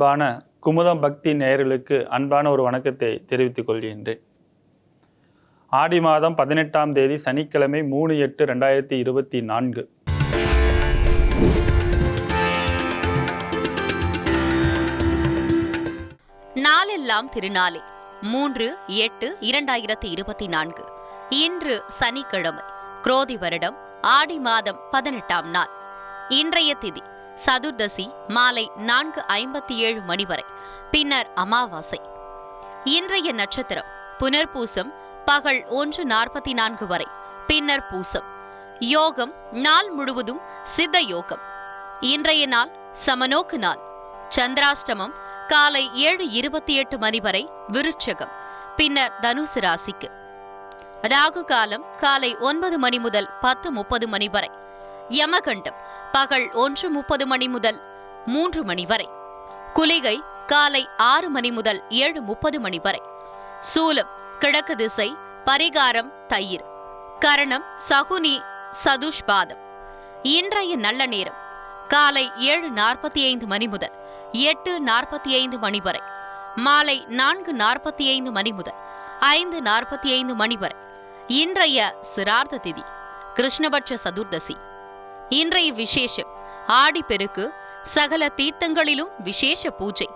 அன்பான குமுதம் பக்தி நேயர்களுக்கு அன்பான ஒரு வணக்கத்தை தெரிவித்துக் கொள்கின்றேன். ஆடி மாதம் 18ஆம் தேதி சனிக்கிழமை 3/8/2024. நாளெல்லாம் திருநாளே 3/8/2024. இன்று சனிக்கிழமை, குரோதி வருடம் ஆடி மாதம் 18ஆம் நாள். இன்றைய திதி சதுர்தசி மாலை 4:57 மணி வரை, பின்னர் அமாவாசை. இன்றைய நட்சத்திரம் புனர்பூசம் பகல் 1:44 வரை, பின்னர் பூசம். யோகம் நாள் முழுவதும் சித்த யோகம். இன்றைய நாள் சமநோக்கு நாள். சந்திராஷ்டமம் காலை 7:28 மணி வரை விருட்சகம், பின்னர் தனுசு ராசிக்கு. ராகு காலம் காலை 9 மணி முதல் 10:30 மணி வரை. யமகண்டம் பகல் 1:30 மணி முதல் 3 மணி வரை. குளிகை காலை 6 மணி முதல் 7:30 மணி வரை. சூலம் கிழக்கு திசை. பரிகாரம் தயிர். கரணம் சகுனி சதுஷ்பாதம். இன்றைய நல்ல நேரம் காலை 7:45 மணி முதல் 8:45 மணி வரை. மாலை 4:45 மணி முதல் 5:45 மணி வரை. இன்றைய சிரார்த்த திதி கிருஷ்ணபட்ச சதுர்தசி. இன்றைய விசேஷம் ஆடிப்பெருக்கு. சகல தீர்த்தங்களிலும் விசேஷ பூஜை.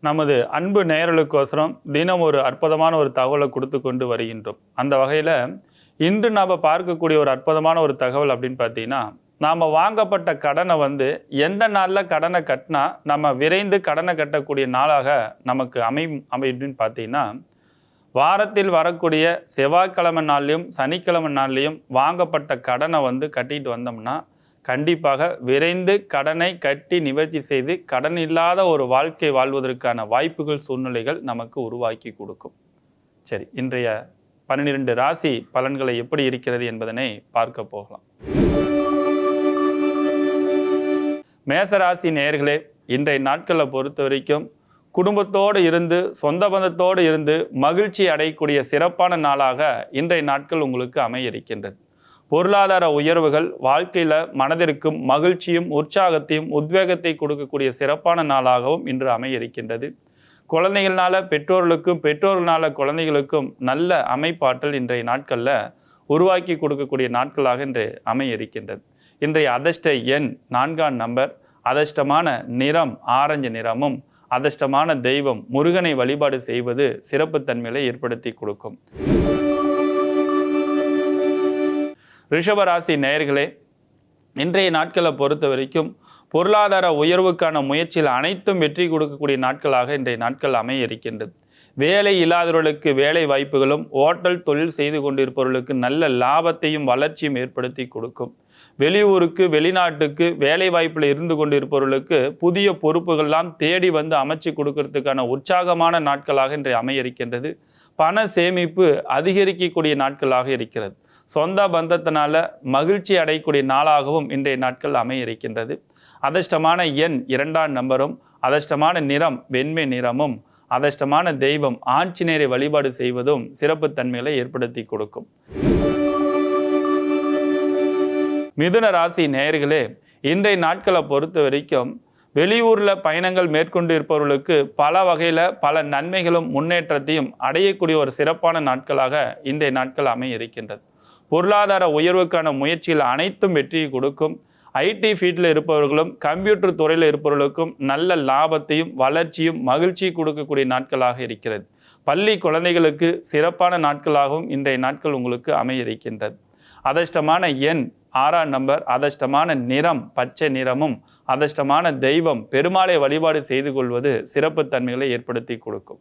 நமது அன்பு நேயர்களுக்கோசரம் தினம் ஒரு அற்புதமான ஒரு தகவலை கொடுத்து கொண்டு வருகின்றோம். அந்த வகையில் இன்று நாம் பார்க்கக்கூடிய ஒரு அற்புதமான ஒரு தகவல் அப்படின்னு பார்த்தீங்கன்னா, நாம் வாங்கப்பட்ட கடனை எந்த நாளில் கடனை கட்டினா நம்ம விரைந்து கடனை கட்டக்கூடிய நாளாக நமக்கு அமைன்னு பார்த்தீங்கன்னா, வாரத்தில் வரக்கூடிய செவ்வாய்க்கிழமை நாள்லையும் சனிக்கிழமை நாள்லையும் வாங்கப்பட்ட கடனை கட்டிட்டு வந்தோம்னா கண்டிப்பாக விரைந்து கடனை கட்டி நிவர்த்தி செய்து கடன் இல்லாத ஒரு வாழ்க்கை வாழ்வதற்கான வாய்ப்புகள் சூழ்நிலைகள் நமக்கு உருவாக்கி கொடுக்கும். சரி, இன்றைய 12 ராசி பலன்களை எப்படி இருக்கிறது என்பதனை பார்க்க போகலாம். மேசராசி நேயர்களே, இன்றைய நாட்களை பொறுத்த வரைக்கும் குடும்பத்தோடு இருந்து சொந்த பந்தத்தோடு இருந்து மகிழ்ச்சி அடையக்கூடிய சிறப்பான நாளாக இன்றைய நாட்கள் உங்களுக்கு அமைய இருக்கின்றது. பொருளாதார உயர்வுகள் வாழ்க்கையில் மனதிற்கும் மகிழ்ச்சியும் உற்சாகத்தையும் உத்வேகத்தை கொடுக்கக்கூடிய சிறப்பான நாளாகவும் இன்று அமைய இருக்கின்றது. குழந்தைகள்னால பெற்றோர்களுக்கும் பெற்றோர்களால குழந்தைகளுக்கும் நல்ல அமைப்பாற்றல் இன்றைய நாட்களில் உருவாக்கி கொடுக்கக்கூடிய நாட்களாக இன்று அமைய இருக்கின்றது. இன்றைய அதிர்ஷ்ட எண் 4ஆம் நம்பர். அதிர்ஷ்டமான நிறம் ஆரஞ்சு நிறமும். அதிர்ஷ்டமான தெய்வம் முருகனை வழிபாடு செய்வது சிறப்பு தன்மையை ஏற்படுத்தி கொடுக்கும். ரிஷபராசி நேயர்களே, இன்றைய நாட்களை பொறுத்த வரைக்கும் பொருளாதார உயர்வுக்கான முயற்சியில் அனைத்தும் வெற்றி கொடுக்கக்கூடிய நாட்களாக இன்றைய நாட்கள் அமைய இருக்கின்றது. வேலை இல்லாதவர்களுக்கு வேலை வாய்ப்புகளும், ஓட்டல் தொழில் செய்து கொண்டிருப்பவர்களுக்கு நல்ல லாபத்தையும் வளர்ச்சியும் ஏற்படுத்தி கொடுக்கும். வெளியூருக்கு வெளிநாட்டுக்கு வேலை வாய்ப்பில் இருந்து கொண்டிருப்பவர்களுக்கு புதிய பொறுப்புகள்லாம் தேடி அமைச்சு கொடுக்கறதுக்கான உற்சாகமான நாட்களாக இன்றைய அமைய இருக்கின்றது. பண சேமிப்பு அதிகரிக்கக்கூடிய நாட்களாக இருக்கிறது. சொந்த பந்தத்தினால மகிழ்ச்சி அடையக்கூடிய நாளாகவும் இன்றைய நாட்கள் அமைய இருக்கின்றது. அதிர்ஷ்டமான எண் 2ஆம் நம்பரும். அதிர்ஷ்டமான நிறம் வெண்மை நிறமும். அதிர்ஷ்டமான தெய்வம் ஆஞ்சநேயரை வழிபாடு செய்வதும் சிறப்பு தன்மைகளை ஏற்படுத்தி கொடுக்கும். மிதுன ராசி நேயர்களே, இன்றைய நாட்களை பொறுத்த வரைக்கும் வெளியூரில் பயணங்கள் மேற்கொண்டு இருப்பவர்களுக்கு பல வகையில் பல நன்மைகளும் முன்னேற்றத்தையும் அடையக்கூடிய ஒரு சிறப்பான நாட்களாக இன்றைய நாட்கள் அமைய இருக்கின்றது. பொருளாதார உயர்வுக்கான முயற்சியில் அனைத்தும் வெற்றியை கொடுக்கும். ஐடி ஃபீல்டில் இருப்பவர்களும் கம்ப்யூட்டர் துறையில் இருப்பவர்களுக்கும் நல்ல லாபத்தையும் வளர்ச்சியும் மகிழ்ச்சி கொடுக்கக்கூடிய நாட்களாக இருக்கிறது. பள்ளி குழந்தைகளுக்கு சிறப்பான நாட்களாகவும் இன்றைய நாட்கள் உங்களுக்கு அமைய இருக்கின்றது. அதிர்ஷ்டமான எண் 6ஆம் நம்பர். அதிர்ஷ்டமான நிறம் பச்சை நிறமும். அதிர்ஷ்டமான தெய்வம் பெருமாளை வழிபாடு செய்து கொள்வது சிறப்பு தன்மைகளை ஏற்படுத்தி கொடுக்கும்.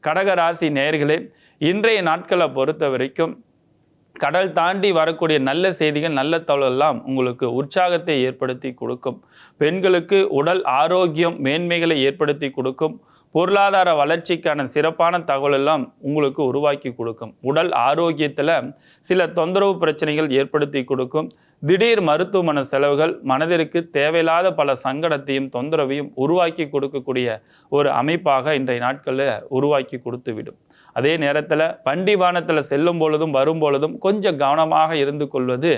கடகராசி நேயர்களே, இன்றைய நாட்களை பொறுத்த வரைக்கும் கடல் தாண்டி வரக்கூடிய நல்ல செய்திகள் நல்ல தகவலெல்லாம் உங்களுக்கு உற்சாகத்தை ஏற்படுத்தி கொடுக்கும். பெண்களுக்கு உடல் ஆரோக்கியம் மேன்மைகளை ஏற்படுத்தி கொடுக்கும். பொருளாதார வளர்ச்சிக்கான சிறப்பான தகவல் எல்லாம் உங்களுக்கு உருவாக்கி கொடுக்கும். உடல் ஆரோக்கியத்தில் சில தொந்தரவு பிரச்சனைகள் ஏற்படுத்தி கொடுக்கும். திடீர் மருத்துவமனை செலவுகள் மனதிற்கு தேவையில்லாத பல சங்கடத்தையும் தொந்தரவையும் உருவாக்கி கொடுக்கக்கூடிய ஒரு அமைப்பாக இன்றைய நாட்களில் உருவாக்கி கொடுத்துவிடும். அதே நேரத்தில் வண்டி வாகனத்தில் செல்லும் பொழுதும் வரும் பொழுதும் கொஞ்சம் கவனமாக இருந்து கொள்வது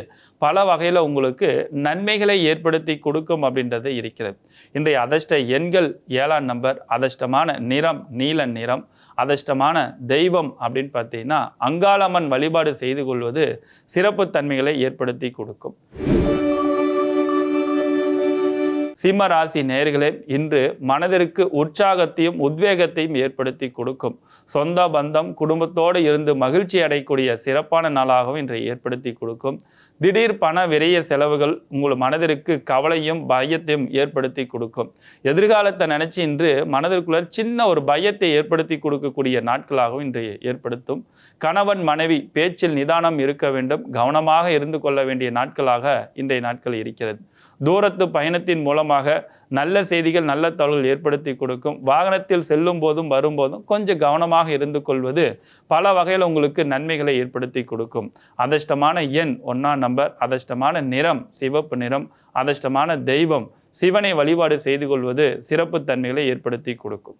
பல வகையில் உங்களுக்கு நன்மைகளை ஏற்படுத்தி கொடுக்கும் அப்படின்றது இருக்கிறது. இன்றைய அதிர்ஷ்ட எண்கள் 7ஆம் நம்பர், அதிர்ஷ்டமான நிறம் நீல நிறம், அதிர்ஷ்டமான தெய்வம் அப்படின்னு பார்த்தீங்கன்னா அங்காளம்மன் வழிபாடு செய்து கொள்வது சிறப்பு தன்மைகளை ஏற்படுத்தி கொடுக்கும். சிம்ம ராசி நேயர்களே, இன்று மனதிற்கு உற்சாகத்தையும் உத்வேகத்தையும் ஏற்படுத்தி கொடுக்கும். சொந்த பந்தம் குடும்பத்தோடு இருந்து மகிழ்ச்சி அடையக்கூடிய சிறப்பான நாளாகவும் இன்று ஏற்படுத்தி கொடுக்கும். திடீர் பண விரைய செலவுகள் உங்கள் மனதிற்கு கவலையும் பயத்தையும் ஏற்படுத்தி கொடுக்கும். எதிர்காலத்தை நினைச்சு இன்று மனதிற்குள்ள சின்ன ஒரு பயத்தை ஏற்படுத்தி கொடுக்கக்கூடிய நாட்களாகவும் இன்று ஏற்படுத்தும். கணவன் மனைவி பேச்சில் நிதானம் இருக்க வேண்டும், கவனமாக இருந்து கொள்ள வேண்டிய நாட்களாக இன்றைய நாட்கள் இருக்கிறது. தூரத்து பயணத்தின் மூலமாக நல்ல செய்திகள் நல்ல தகவல்கள் ஏற்படுத்தி கொடுக்கும். வாகனத்தில் செல்லும் போதும் வரும்போதும் கொஞ்சம் கவனமாக இருந்து கொள்வது பல வகையில் உங்களுக்கு நன்மைகளை ஏற்படுத்தி கொடுக்கும். அதிர்ஷ்டமான எண் 1ஆம் நம்பர், அதிர்ஷ்டமான நிறம் சிவப்பு நிறம், அதிர்ஷ்டமான தெய்வம் சிவனை வழிபாடு செய்து கொள்வது சிறப்பு தன்மைகளை ஏற்படுத்தி கொடுக்கும்.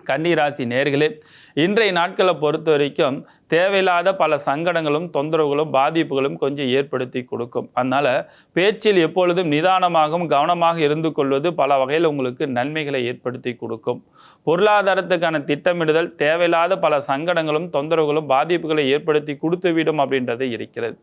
கன்னிராசி நேயர்களே, இன்றைய நாட்களை பொறுத்த வரைக்கும் தேவையில்லாத பல சங்கடங்களும் தொந்தரவுகளும் பாதிப்புகளும் கொஞ்சம் ஏற்படுத்தி கொடுக்கும். அதனால் பேச்சில் எப்பொழுதும் நிதானமாகவும் கவனமாக இருந்து கொள்வது பல வகையில் உங்களுக்கு நன்மைகளை ஏற்படுத்தி கொடுக்கும். பொருளாதாரத்துக்கான திட்டமிடுதல் தேவையில்லாத பல சங்கடங்களும் தொந்தரவுகளும் பாதிப்புகளை ஏற்படுத்தி கொடுத்துவிடும் அப்படின்றது இருக்கிறது.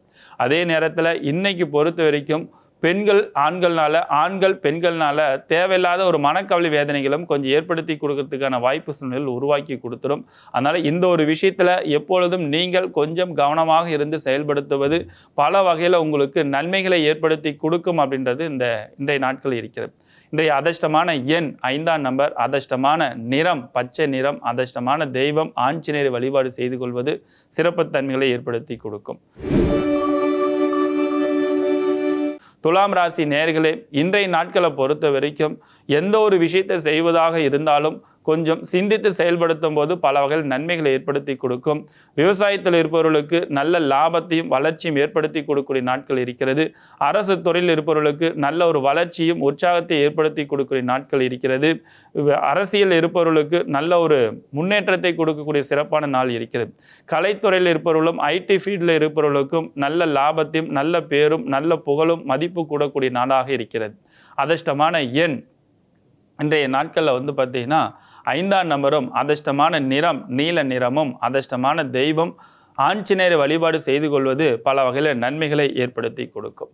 அதே நேரத்தில் இன்னைக்கு பொறுத்த வரைக்கும் பெண்கள் ஆண்கள்னால, ஆண்கள் பெண்கள்னால தேவையில்லாத ஒரு மனக்கவலை வேதனைகளும் கொஞ்சம் ஏற்படுத்தி கொடுக்கறதுக்கான வாய்ப்பு சூழ்நிலை உருவாக்கி கொடுத்துரும். அதனால் இந்த ஒரு விஷயத்தில் எப்பொழுதும் நீங்கள் கொஞ்சம் கவனமாக இருந்து செயல்படுத்துவது பல வகையில் உங்களுக்கு நன்மைகளை ஏற்படுத்தி கொடுக்கும் அப்படின்றது இன்றைய நாட்கள் இருக்கிறது. இன்றைய அதிர்ஷ்டமான எண் 5ஆம் நம்பர், அதிர்ஷ்டமான நிறம் பச்சை நிறம், அதிர்ஷ்டமான தெய்வம் ஆஞ்சநேயர் வழிபாடு செய்து கொள்வது சிறப்புத்தன்மைகளை ஏற்படுத்தி கொடுக்கும். துலாம் ராசி நேயர்களே, இன்றைய நாட்களை பொறுத்த வரைக்கும் எந்த ஒரு விஷயத்தை செய்வதாக இருந்தாலும் கொஞ்சம் சிந்தித்து செயல்படுத்தும் போது பல வகையில் நன்மைகளை ஏற்படுத்தி கொடுக்கும். விவசாயத்தில் இருப்பவர்களுக்கு நல்ல லாபத்தையும் வளர்ச்சியும் ஏற்படுத்தி கொடுக்கக்கூடிய நாட்கள் இருக்கிறது. அரசு துறையில் இருப்பவர்களுக்கு நல்ல ஒரு வளர்ச்சியும் உற்சாகத்தை ஏற்படுத்தி கொடுக்கக்கூடிய நாட்கள் இருக்கிறது. அரசியல் இருப்பவர்களுக்கு நல்ல ஒரு முன்னேற்றத்தை கொடுக்கக்கூடிய சிறப்பான நாள் இருக்கிறது. கலைத்துறையில் இருப்பவர்களும் ஐடி ஃபீல்டில் இருப்பவர்களுக்கும் நல்ல லாபத்தையும் நல்ல பேரும் நல்ல புகழும் மதிப்பு கூடக்கூடிய நாளாக இருக்கிறது. அதிர்ஷ்டமான எண் இன்றைய நாட்களில் பார்த்தீங்கன்னா 5ஆம் நம்பரும், அதிர்ஷ்டமான நிறம் நீல நிறமும், அதிர்ஷ்டமான தெய்வம் ஆஞ்சநேயர் வழிபாடு செய்து கொள்வது பல வகையில் நன்மைகளை ஏற்படுத்தி கொடுக்கும்.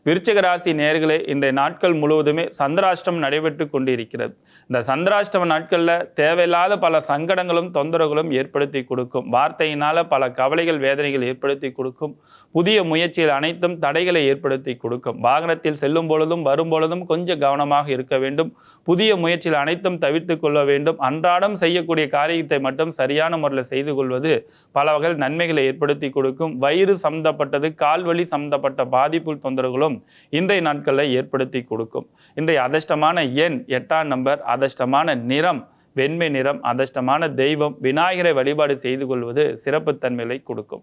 விருச்சிக ராசி நேயர்களே, இன்றைய நாட்கள் முழுவதுமே சந்திராஷ்டமம் நடைபெற்று கொண்டிருக்கிறது. இந்த சந்திராஷ்டம நாட்களில் தேவையில்லாத பல சங்கடங்களும் தொந்தரவுகளும் ஏற்படுத்தி கொடுக்கும். வார்த்தையினால் பல கவலைகள் வேதனைகள் ஏற்படுத்தி கொடுக்கும். புதிய முயற்சிகள் அனைத்தும் தடைகளை ஏற்படுத்தி கொடுக்கும். வாகனத்தில் செல்லும் பொழுதும் வரும் பொழுதும் கொஞ்சம் கவனமாக இருக்க வேண்டும். புதிய முயற்சிகள் அனைத்தும் தவிர்த்து கொள்ள வேண்டும். அன்றாடம் செய்யக்கூடிய காரியத்தை மட்டும் சரியான முறையில் செய்து கொள்வது பல வகையில் நன்மைகளை ஏற்படுத்தி கொடுக்கும். வயிறு சம்பந்தப்பட்டது, கால்வலி சம்பந்தப்பட்ட பாதிப்பு தொந்தரவுகளும் இன்றைய நாட்களில் ஏற்படுத்தி கொடுக்கும். இன்றைய அதிர்ஷ்டமான எண் 8ஆம் நம்பர், அதிர்ஷ்டமான நிறம் வெண்மை நிறம், அதிர்ஷ்டமான தெய்வம் விநாயகரை வழிபாடு செய்து கொள்வது சிறப்புத்தன்மைகளை கொடுக்கும்.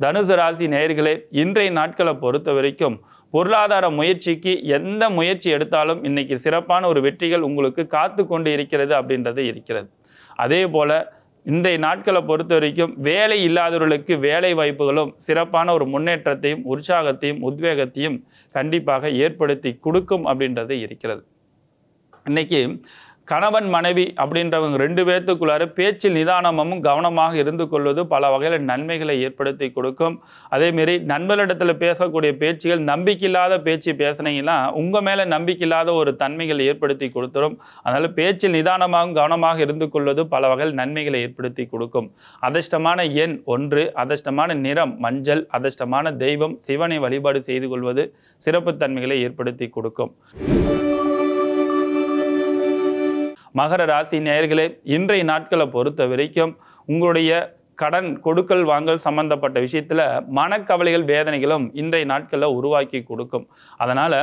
தனுசு ராசி நேயர்களே, இன்றைய நாட்களை பொறுத்த வரைக்கும் பொருளாதார முயற்சிக்கு எந்த முயற்சி எடுத்தாலும் இன்னைக்கு சிறப்பான ஒரு வெற்றிகள் உங்களுக்கு காத்து கொண்டு இருக்கிறது அப்படின்றது இருக்கிறது. அதே போல இன்றைய நாட்களை பொறுத்த வரைக்கும் வேலை இல்லாதவர்களுக்கு வேலை வாய்ப்புகளும் சிறப்பான ஒரு முன்னேற்றத்தையும் உற்சாகத்தையும் உத்வேகத்தையும் கண்டிப்பாக ஏற்படுத்தி கொடுக்கும் அப்படின்றது இருக்கிறது. இன்னைக்கு கணவன் மனைவி அப்படின்றவங்க 2 பேர்த்துக்குள்ளார பேச்சில் நிதானமும் கவனமாக இருந்து கொள்வது பல வகையில் நன்மைகளை ஏற்படுத்தி கொடுக்கும். அதேமாரி நண்பர்களிடத்தில் பேசக்கூடிய பேச்சுகள் நம்பிக்கையில்லாத பேச்சு பேசுனீங்கன்னா உங்கள் மேலே நம்பிக்கையில்லாத ஒரு தன்மைகளை ஏற்படுத்தி கொடுத்துரும். அதனால் பேச்சில் நிதானமாகவும் கவனமாக இருந்து கொள்வது பல வகையில் நன்மைகளை ஏற்படுத்தி கொடுக்கும். அதிர்ஷ்டமான எண் 1, அதிர்ஷ்டமான நிறம் மஞ்சள், அதிர்ஷ்டமான தெய்வம் சிவனை வழிபாடு செய்து கொள்வது சிறப்புத்தன்மைகளை ஏற்படுத்தி கொடுக்கும். மகர ராசி நேயர்களே, இன்றைய நாட்களை பொறுத்த வரைக்கும் உங்களுடைய கடன் கொடுக்கல் வாங்கல் சம்பந்தப்பட்ட விஷயத்துல மனக்கவலைகள் வேதனைகளும் இன்றைய நாட்களில் உருவாக்கி கொடுக்கும். அதனால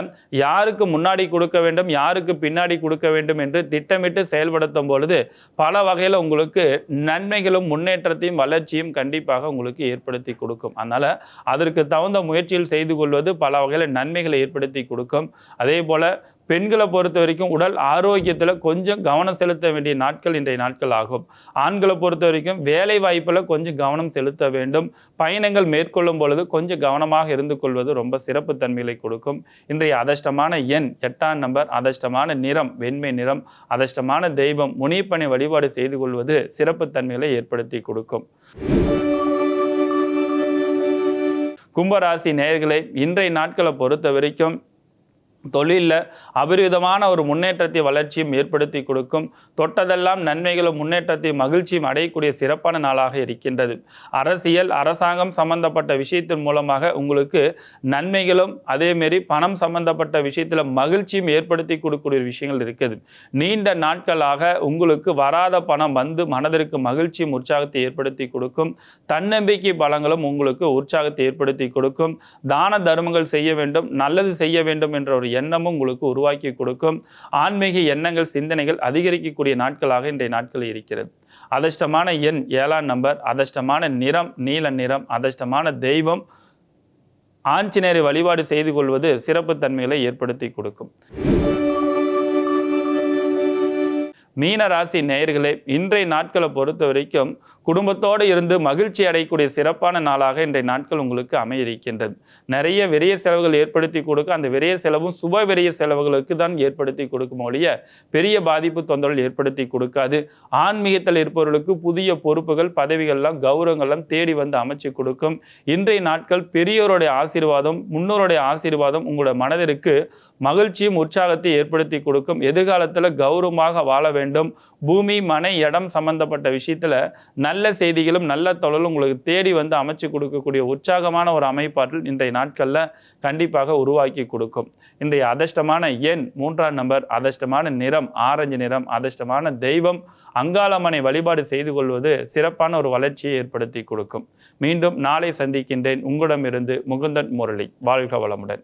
யாருக்கு முன்னாடி கொடுக்க வேண்டும், யாருக்கு பின்னாடி கொடுக்க வேண்டும் என்று திட்டமிட்டு செயல்படுத்தும் பொழுது பல வகையில் உங்களுக்கு நன்மைகளும் முன்னேற்றத்தையும் வளர்ச்சியும் கண்டிப்பாக உங்களுக்கு ஏற்படுத்தி கொடுக்கும். அதனால அதற்கு தகுந்த முயற்சியில் செய்து கொள்வது பல வகையில் நன்மைகளை ஏற்படுத்தி கொடுக்கும். அதே போல பெண்களை பொறுத்த வரைக்கும் உடல் ஆரோக்கியத்தில் கொஞ்சம் கவனம் செலுத்த வேண்டிய நாட்கள் இன்றைய நாட்கள் ஆகும். ஆண்களை பொறுத்த வரைக்கும் வேலை வாய்ப்பில் கொஞ்சம் கவனம் செலுத்த வேண்டும். பயணங்கள் மேற்கொள்ளும் பொழுது கொஞ்சம் கவனமாக இருந்து கொள்வது ரொம்ப சிறப்பு தன்மைகளை கொடுக்கும். இன்றைய அதிர்ஷ்டமான எண் 8ஆம் நம்பர், அதிர்ஷ்டமான நிறம் வெண்மை நிறம், அதிர்ஷ்டமான தெய்வம் முனியப்பனை வழிபாடு செய்து கொள்வது சிறப்பு தன்மைகளை ஏற்படுத்தி கொடுக்கும். கும்பராசி நேயர்களை இன்றைய நாட்களை பொறுத்த வரைக்கும் தொழிலில் அபரிவிதமான ஒரு முன்னேற்றத்தை வளர்ச்சியும் ஏற்படுத்தி கொடுக்கும். தொட்டதெல்லாம் நன்மைகளும் முன்னேற்றத்தையும் மகிழ்ச்சியும் அடையக்கூடிய சிறப்பான நாளாக இருக்கின்றது. அரசியல் அரசாங்கம் சம்பந்தப்பட்ட விஷயத்தின் மூலமாக உங்களுக்கு நன்மைகளும் அதேமாரி பணம் சம்பந்தப்பட்ட விஷயத்தில் மகிழ்ச்சியும் ஏற்படுத்தி கொடுக்கக்கூடிய விஷயங்கள் இருக்குது. நீண்ட நாட்களாக உங்களுக்கு வராத பணம் வந்து மனதிற்கு மகிழ்ச்சியும் உற்சாகத்தை ஏற்படுத்தி கொடுக்கும். தன்னம்பிக்கை பலங்களும் உங்களுக்கு உற்சாகத்தை ஏற்படுத்தி கொடுக்கும். தான தர்மங்கள் செய்ய வேண்டும், நல்லது செய்ய வேண்டும் என்ற ஒரு எண்ணமும் உங்களுக்கு உருவாக்கி கொடுக்கும். ஆன்மீக எண்ணங்கள் சிந்தனைகள் அதிகரிக்கக்கூடிய நாட்களாக இன்றைய நாட்கள் இருக்கிறது. அதிர்ஷ்டமான எண் 7ஆம் நம்பர், அதிர்ஷ்டமான நிறம் நீல நிறம், அதிர்ஷ்டமான தெய்வம் ஆஞ்சநேயரை வழிபாடு செய்து கொள்வது சிறப்பு தன்மைகளை ஏற்படுத்தி கொடுக்கும். மீன ராசி நேயர்களே இன்றைய நாட்களை பொறுத்த வரைக்கும் குடும்பத்தோடு இருந்து மகிழ்ச்சி அடையக்கூடிய சிறப்பான நாளாக இன்றைய நாட்கள் உங்களுக்கு அமைய இருக்கின்றது. நிறைய விரைய செலவுகள் ஏற்படுத்தி கொடுக்க, அந்த விரைய செலவும் சுப விரைய செலவுகளுக்கு தான் ஏற்படுத்தி கொடுக்கும் ஒழிய பெரிய பாதிப்பு தொந்தரவு ஏற்படுத்தி கொடுக்காது. ஆன்மீகத்தில் இருப்பவர்களுக்கு புதிய பொறுப்புகள் பதவிகள்லாம் கௌரவங்கள்லாம் தேடி வந்து அமைச்சு கொடுக்கும். இன்றைய நாட்கள் பெரியோருடைய ஆசீர்வாதம் முன்னோருடைய ஆசீர்வாதம் உங்களுடைய மனதிற்கு மகிழ்ச்சியும் உற்சாகத்தை ஏற்படுத்தி கொடுக்கும். எதிர்காலத்தில் கௌரவமாக வாழ வேண்டும். பூமி மனை இடம் சம்பந்தப்பட்ட விஷயத்துல நல்ல செய்திகளும் நல்ல தொழிலும் உங்களுக்கு தேடி வந்து அமைச்சு கொடுக்கக்கூடிய உற்சாகமான ஒரு அமைப்பாற்றல் இன்றைய நாட்கள்ல கண்டிப்பாக உருவாக்கி கொடுக்கும். இன்றைய அதிர்ஷ்டமான எண் 3ஆம் நம்பர், அதிர்ஷ்டமான நிறம் ஆரஞ்சு நிறம், அதிர்ஷ்டமான தெய்வம் அங்காளம்மனை வழிபாடு செய்து கொள்வது சிறப்பான ஒரு வளர்ச்சியை ஏற்படுத்தி கொடுக்கும். மீண்டும் நாளை சந்திக்கின்றேன். உங்களிடமிருந்து முகுந்தன் முரளி. வாழ்க வளமுடன்.